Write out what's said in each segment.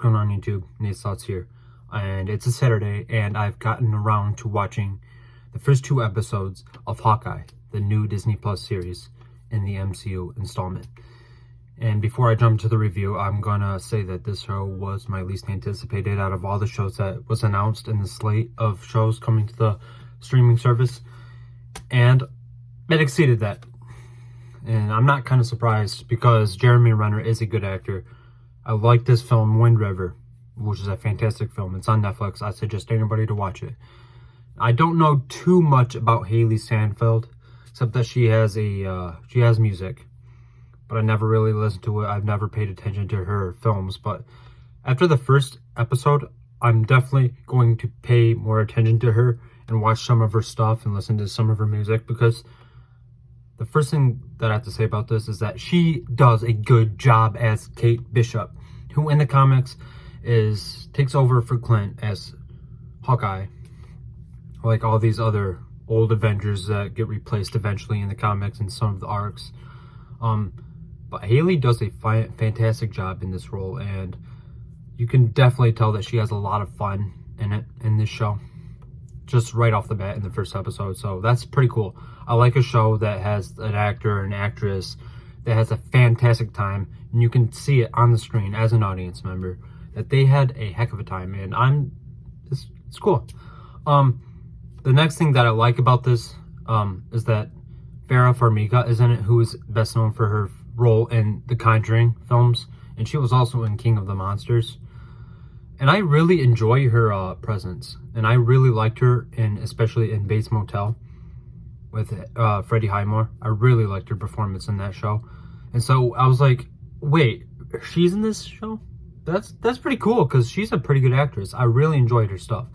going on YouTube? Nate's Thoughts here, and it's a Saturday, and I've gotten around to watching the first 2 episodes of Hawkeye, the new Disney Plus series in the MCU installment. And before I jump into the review, I'm gonna say that this show was my least anticipated out of all the shows that was announced in the slate of shows coming to the streaming service, and it exceeded that. And I'm not kind of surprised because Jeremy Renner is a good actor. I like this film, Wind River, which is a fantastic film. It's on Netflix. I suggest anybody to watch it. I don't know too much about Hailee Steinfeild, except that she has music, but I never really listened to it. I've never paid attention to her films, but after the first episode, I'm definitely going to pay more attention to her and watch some of her stuff and listen to some of her music, because the first thing that I have to say about this is that she does a good job as Kate Bishop, who in the comics takes over for Clint as Hawkeye, like all these other old Avengers that get replaced eventually in the comics and some of the arcs. But Hailee does a fantastic job in this role, and you can definitely tell that she has a lot of fun in this show, just right off the bat in the first episode. So that's pretty cool. I like a show that has an actor or an actress that has a fantastic time, and you can see it on the screen as an audience member that they had a heck of a time, and it's cool. The next thing that I like about this is that Farrah Farmiga is in it, who is best known for her role in the Conjuring films, and she was also in King of the Monsters. And I really enjoy her presence, and I really liked her especially in Bates Motel with Freddie Highmore. I really liked her performance in that show, and so I was like, wait, she's in this show? That's pretty cool, because she's a pretty good actress. I really enjoyed her stuff,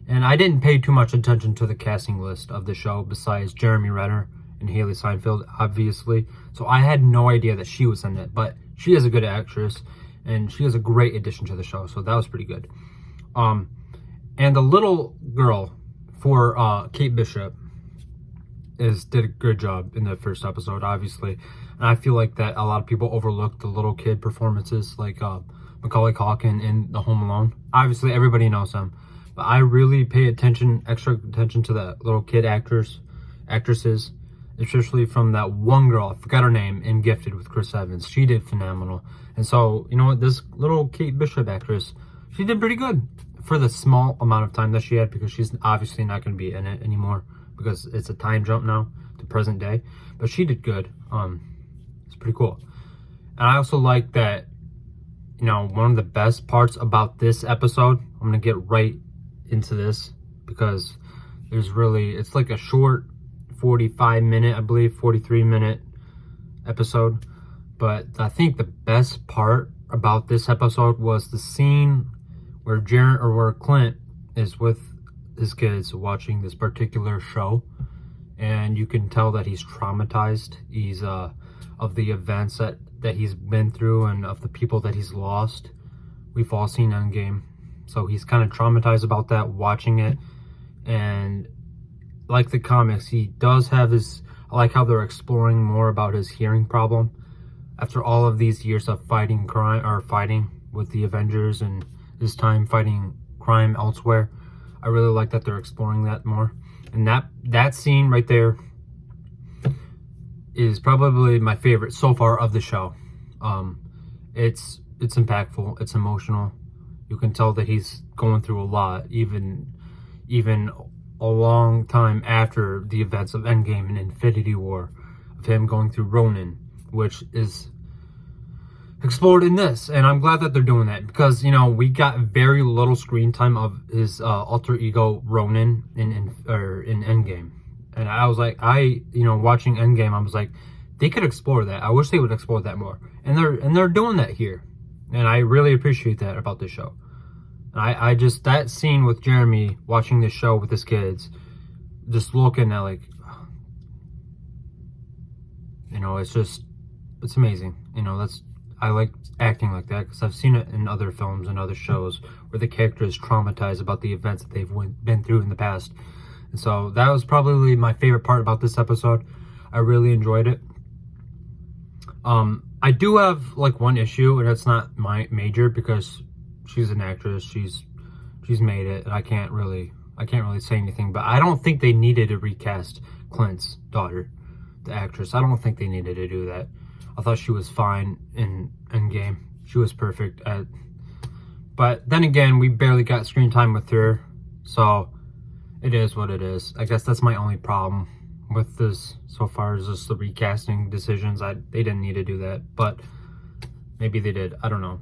and I didn't pay too much attention to the casting list of the show besides Jeremy Renner and Hailee Steinfeld, obviously, so I had no idea that she was in it, but she is a good actress, and she is a great addition to the show, so that was pretty good. And the little girl for Kate Bishop did a good job in the first episode, obviously, and I feel like that a lot of people overlook the little kid performances, like Macaulay Culkin in The Home Alone. Obviously, everybody knows him, but I really pay extra attention to the little kid actresses, especially from that one girl, I forgot her name, in Gifted with Chris Evans. She did phenomenal. And so, you know what, this little Kate Bishop actress, she did pretty good for the small amount of time that she had, because she's obviously not going to be in it anymore, because it's a time jump now to present day. But she did good. It's pretty cool. And I also like that, you know, one of the best parts about this episode, I'm going to get right into this, because it's like a short 45-minute, I believe, 43-minute episode. But I think the best part about this episode was the scene where Clint is with his kids watching this particular show, and you can tell that he's traumatized. He's of the events that he's been through and of the people that he's lost. We've all seen Endgame, so he's kind of traumatized about that watching it. And like the comics, he does have I like how they're exploring more about his hearing problem after all of these years of fighting with the Avengers and his time fighting crime elsewhere. I really like that they're exploring that more. And that scene right there is probably my favorite so far of the show. It's impactful, it's emotional. You can tell that he's going through a lot, even a long time after the events of Endgame and Infinity War, of him going through Ronin, which is explored in this. And I'm glad that they're doing that, because, you know, we got very little screen time of his alter ego Ronin in Endgame. And I was like, watching Endgame, I was like, they could explore that. I wish they would explore that more. And they're doing that here. And I really appreciate that about this show. I just, that scene with Jeremy watching this show with his kids, just looking at, like, you know, it's amazing. You know, I like acting like that, because I've seen it in other films and other shows where the character is traumatized about the events that they've been through in the past. And so that was probably my favorite part about this episode. I really enjoyed it. I do have like one issue, and it's not my major, because she's an actress. She's made it. And I can't really say anything. But I don't think they needed to recast Clint's daughter, the actress. I don't think they needed to do that. I thought she was fine in Endgame. She was perfect but then again, we barely got screen time with her, so it is what it is. I guess that's my only problem with this so far, is just the recasting decisions. They didn't need to do that, but maybe they did. I don't know.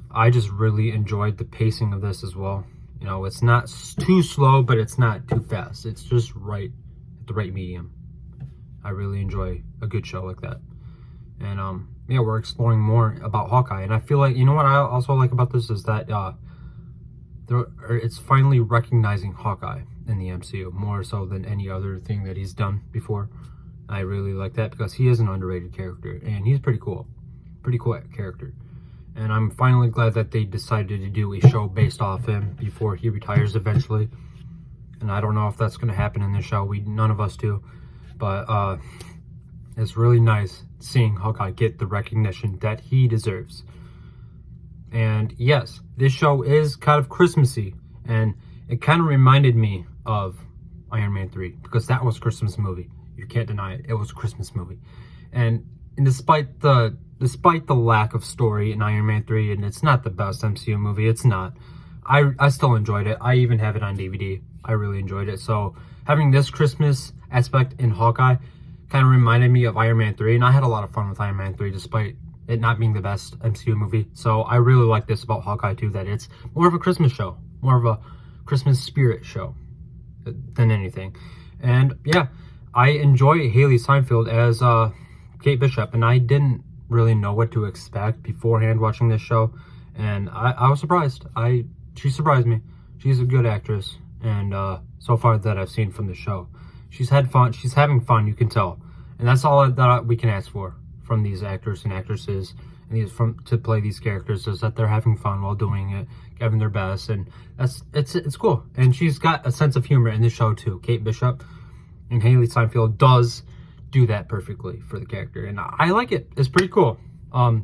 I just really enjoyed the pacing of this as well. You know, it's not too slow, but it's not too fast. It's just right, at the right medium. I really enjoy a good show like that. And yeah, we're exploring more about Hawkeye, and I feel like, you know what I also like about this is that it's finally recognizing Hawkeye in the MCU more so than any other thing that he's done before. I really like that because he is an underrated character, and he's pretty cool character. And I'm finally glad that they decided to do a show based off him before he retires eventually. And I don't know if that's going to happen in this show. None of us do, but it's really nice seeing Hawkeye get the recognition that he deserves. And yes, this show is kind of Christmassy, and it kind of reminded me of Iron Man 3, because that was a Christmas movie. You can't deny it. It was a Christmas movie. And despite the lack of story in Iron Man 3, and it's not the best MCU movie, it's not. I still enjoyed it. I even have it on DVD. I really enjoyed it. So having this Christmas aspect in Hawkeye kind of reminded me of Iron Man 3, and I had a lot of fun with Iron Man 3 despite it not being the best MCU movie. So I really like this about Hawkeye too, that it's more of a Christmas show, more of a Christmas spirit show than anything. And yeah, I enjoy Hailee Steinfeild as Kate Bishop, and I didn't really know what to expect beforehand watching this show, and I was surprised. She surprised me. She's a good actress, and so far that I've seen from the show, she's had fun. She's having fun, you can tell, and that's all that we can ask for from these actors and actresses, and to play these characters, is that they're having fun while doing it, giving their best, and it's cool. And she's got a sense of humor in this show too. Kate Bishop and Hailee Steinfeild does do that perfectly for the character, and I like it. It's pretty cool.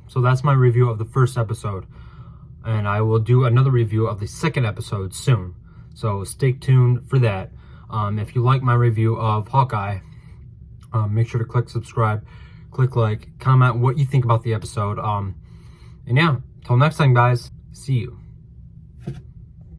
So that's my review of the first episode, and I will do another review of the second episode soon, so stay tuned for that. If you like my review of Hawkeye, make sure to click subscribe, click like, comment what you think about the episode, and yeah, till next time guys, see you.